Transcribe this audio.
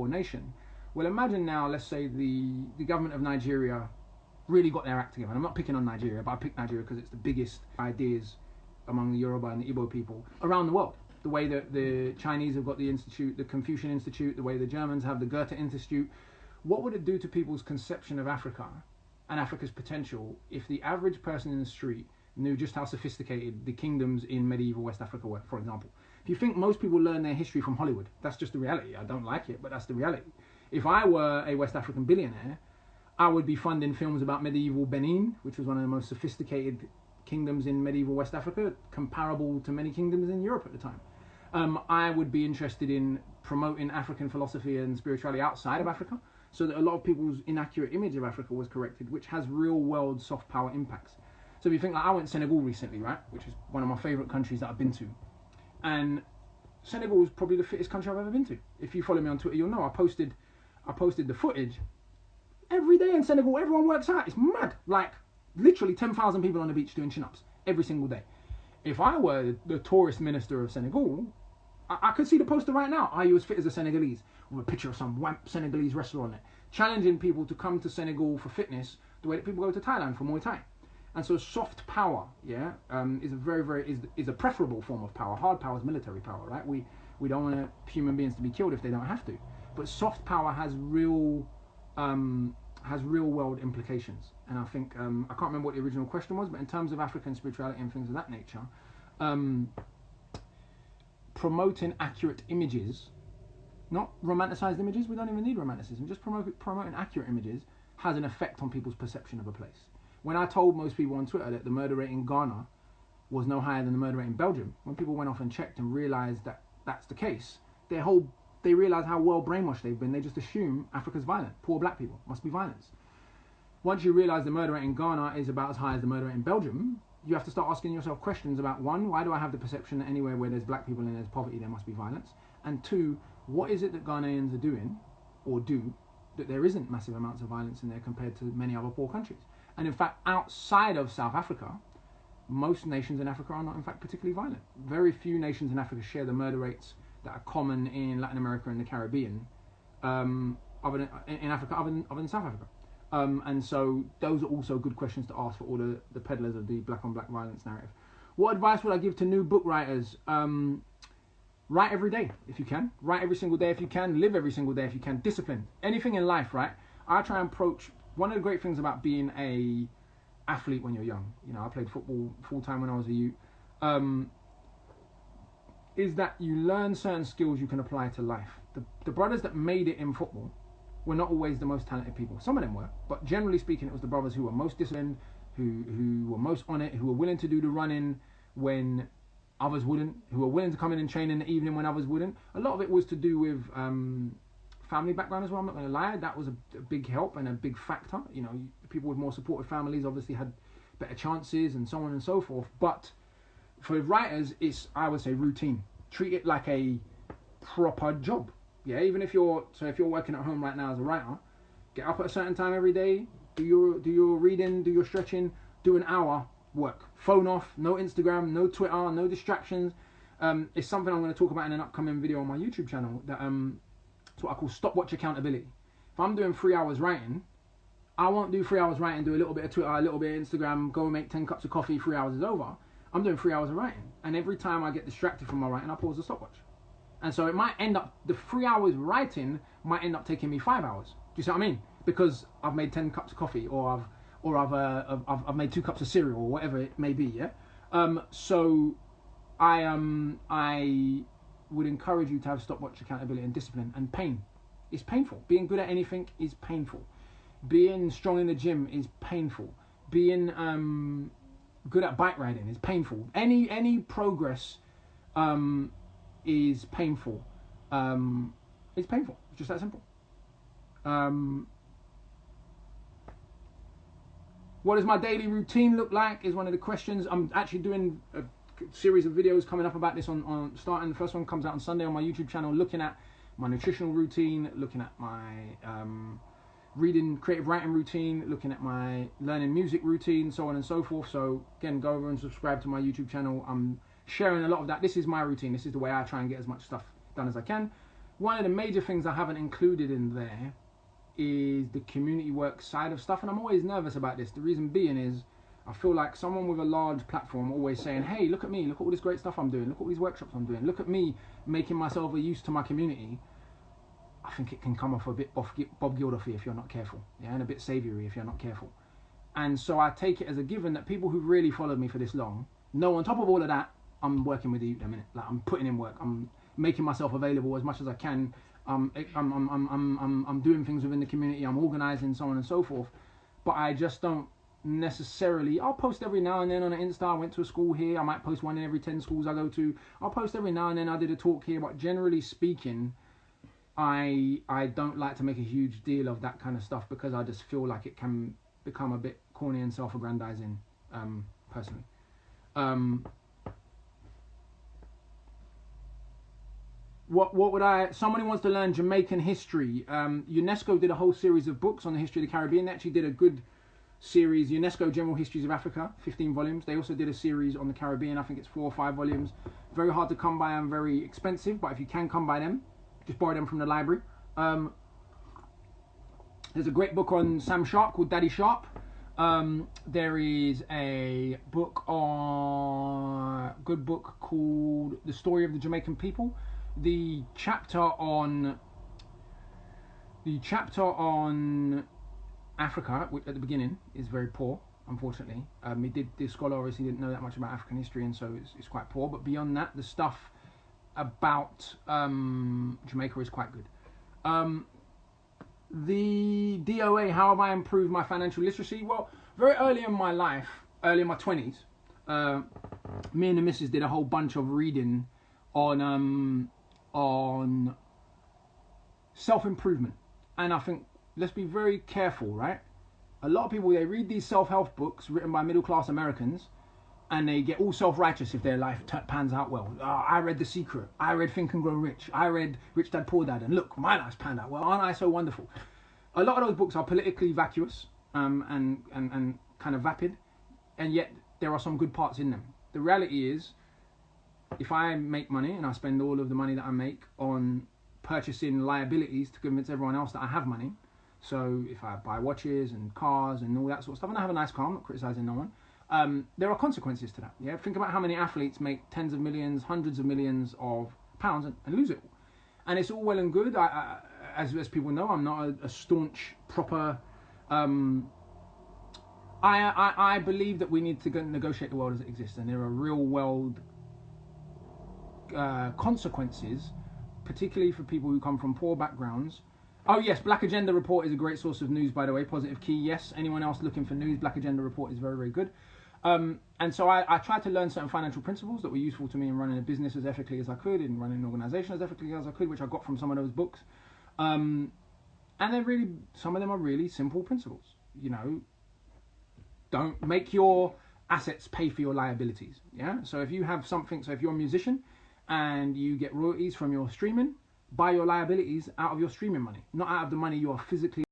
nation. Well, imagine now, let's say the government of Nigeria really got their act together. And I'm not picking on Nigeria, but I picked Nigeria because it's the biggest ideas among the Yoruba and the Igbo people around the world. The way that the Chinese have got the institute, the Confucian Institute, the way the Germans have the Goethe Institute. What would it do to people's conception of Africa and Africa's potential if the average person in the street knew just how sophisticated the kingdoms in medieval West Africa were, for example? If you think most people learn their history from Hollywood, that's just the reality. I don't like it, but that's the reality. If I were a West African billionaire, I would be funding films about medieval Benin, which was one of the most sophisticated kingdoms in medieval West Africa, comparable to many kingdoms in Europe at the time. I would be interested in promoting African philosophy and spirituality outside of Africa, so that a lot of people's inaccurate image of Africa was corrected, which has real world soft power impacts. So if you think, like, I went to Senegal recently, right, which is one of my favorite countries that I've been to, and Senegal is probably the fittest country I've ever been to. If you follow me on Twitter, you'll know I posted the footage. Every day in Senegal, everyone works out. It's mad. Like, literally 10,000 people on the beach doing chin-ups every single day. If I were the tourist minister of Senegal, I could see the poster right now. Are you as fit as a Senegalese? With a picture of some wamp Senegalese wrestler on it. Challenging people to come to Senegal for fitness the way that people go to Thailand for Muay Thai. And so soft power, yeah, is a preferable form of power. Hard power is military power, right? We don't want human beings to be killed if they don't have to. But soft power has real world implications. And I think, I can't remember what the original question was, but in terms of African spirituality and things of that nature, promoting accurate images, not romanticized images, we don't even need romanticism, just promoting accurate images has an effect on people's perception of a place. When I told most people on Twitter that the murder rate in Ghana was no higher than the murder rate in Belgium, when people went off and checked and realized that that's the case, they realize how well brainwashed they've been. They just assume Africa's violent. Poor black people must be violence. Once you realize the murder rate in Ghana is about as high as the murder rate in Belgium, you have to start asking yourself questions about, one, why do I have the perception that anywhere where there's black people and there's poverty there must be violence? And two, what is it that Ghanaians are doing or do that there isn't massive amounts of violence in there compared to many other poor countries? And in fact, outside of South Africa, most nations in Africa are not in fact particularly violent. Very few nations in Africa share the murder rates that are common in Latin America and the Caribbean, in Africa, other than South Africa. And so those are also good questions to ask for all the peddlers of the black on black violence narrative. What advice would I give to new book writers? Write every day if you can. Write every single day if you can. Live every single day if you can. Discipline. Anything in life, right? I try and approach, one of the great things about being a athlete when you're young, you know, I played football full time when I was a youth, is that you learn certain skills you can apply to life. The brothers that made it in football were not always the most talented people. Some of them were, but generally speaking, it was the brothers who were most disciplined, who were most on it, who were willing to do the running when others wouldn't, who were willing to come in and train in the evening when others wouldn't. A lot of it was to do with family background as well, I'm not going to lie. That was a big help and a big factor. You know, people with more supportive families obviously had better chances and so on and so forth. But for writers, it's, I would say, routine. Treat it like a proper job. Yeah, even if you're working at home right now as a writer, get up at a certain time every day, do your reading, do your stretching, do an hour work. Phone off, no Instagram, no Twitter, no distractions. It's something I'm going to talk about in an upcoming video on my YouTube channel. That it's what I call stopwatch accountability. If I'm doing 3 hours writing, I won't do 3 hours writing, do a little bit of Twitter, a little bit of Instagram, go and make 10 cups of coffee, 3 hours is over. I'm doing 3 hours of writing. And every time I get distracted from my writing, I pause the stopwatch. And so it might end up, the 3 hours writing might end up taking me 5 hours. Do you see what I mean? Because I've made 10 cups of coffee, or I've made 2 cups of cereal, or whatever it may be, yeah? So I would encourage you to have stopwatch accountability and discipline and pain. It's painful. Being good at anything is painful. Being strong in the gym is painful. Being good at bike riding is painful. Any progress is painful. It's painful. It's just that simple. What does my daily routine look like is one of the questions. I'm actually doing a series of videos coming up about this on starting. The first one comes out on Sunday on my YouTube channel, looking at my nutritional routine, looking at my reading, creative writing routine, looking at my learning music routine, so on and so forth. So again, go over and subscribe to my YouTube channel. I'm sharing a lot of that. This is my routine. This is the way I try and get as much stuff done as I can. one of the major things I haven't included in there is the community work side of stuff, and I'm always nervous about this. The reason being is I feel like someone with a large platform always saying, hey, look at me, look at all this great stuff I'm doing, look at all these workshops I'm doing, look at me making myself a use to my community. I think it can come off a bit off Bob Geldof if you're not careful, yeah, and a bit savoury if you're not careful. And so I take it as a given that people who really followed me for this long know, on top of all of that, I'm working with you in a minute. Like, I'm putting in work, I'm making myself available as much as I can. I'm doing things within the community, I'm organising, so on and so forth. But I just don't necessarily, I'll post every now and then on an Insta. I went to a school here, I might post one in every 10 schools I go to. I'll post every now and then, I did a talk here, but generally speaking, I don't like to make a huge deal of that kind of stuff, because I just feel like it can become a bit corny and self-aggrandizing, personally. What would I... Somebody wants to learn Jamaican history. UNESCO did a whole series of books on the history of the Caribbean. They actually did a good series, UNESCO General Histories of Africa, 15 volumes. They also did a series on the Caribbean. I think it's 4 or 5 volumes. Very hard to come by and very expensive, but if you can come by them, just borrow them from the library. There's a great book on Sam Sharp called Daddy Sharp. There is a book good book called The Story of the Jamaican People. The chapter on Africa at the beginning is very poor, unfortunately. The scholar obviously didn't know that much about African history, and so it's quite poor. But beyond that, the stuff about Jamaica is quite good. The DOA, how have I improved my financial literacy? Well, very early in my life, early in my 20s, me and the missus did a whole bunch of reading on self-improvement. And I think, let's be very careful, right? A lot of people, they read these self-help books written by middle-class Americans, and they get all self-righteous if their life pans out well. I read The Secret. I read Think and Grow Rich. I read Rich Dad Poor Dad, and look, my life's panned out well. Aren't I so wonderful? A lot of those books are politically vacuous and kind of vapid, and yet there are some good parts in them. The reality is, if I make money and I spend all of the money that I make on purchasing liabilities to convince everyone else that I have money, so if I buy watches and cars and all that sort of stuff, and I have a nice car, I'm not criticising no one, there are consequences to that. Yeah, think about how many athletes make tens of millions, hundreds of millions of pounds and lose it all. And it's all well and good. As people know, I'm not a staunch proper. I believe that we need to negotiate the world as it exists, and there are real world consequences, particularly for people who come from poor backgrounds. Oh yes, Black Agenda Report is a great source of news, by the way. Positive Key, yes. Anyone else looking for news, Black Agenda Report is very, very good. And so I tried to learn certain financial principles that were useful to me in running a business as ethically as I could, in running an organisation as ethically as I could, which I got from some of those books. And they're really, some of them are really simple principles. You know, don't make your assets pay for your liabilities. Yeah. So if you have something, so if you're a musician and you get royalties from your streaming, buy your liabilities out of your streaming money, not out of the money you are physically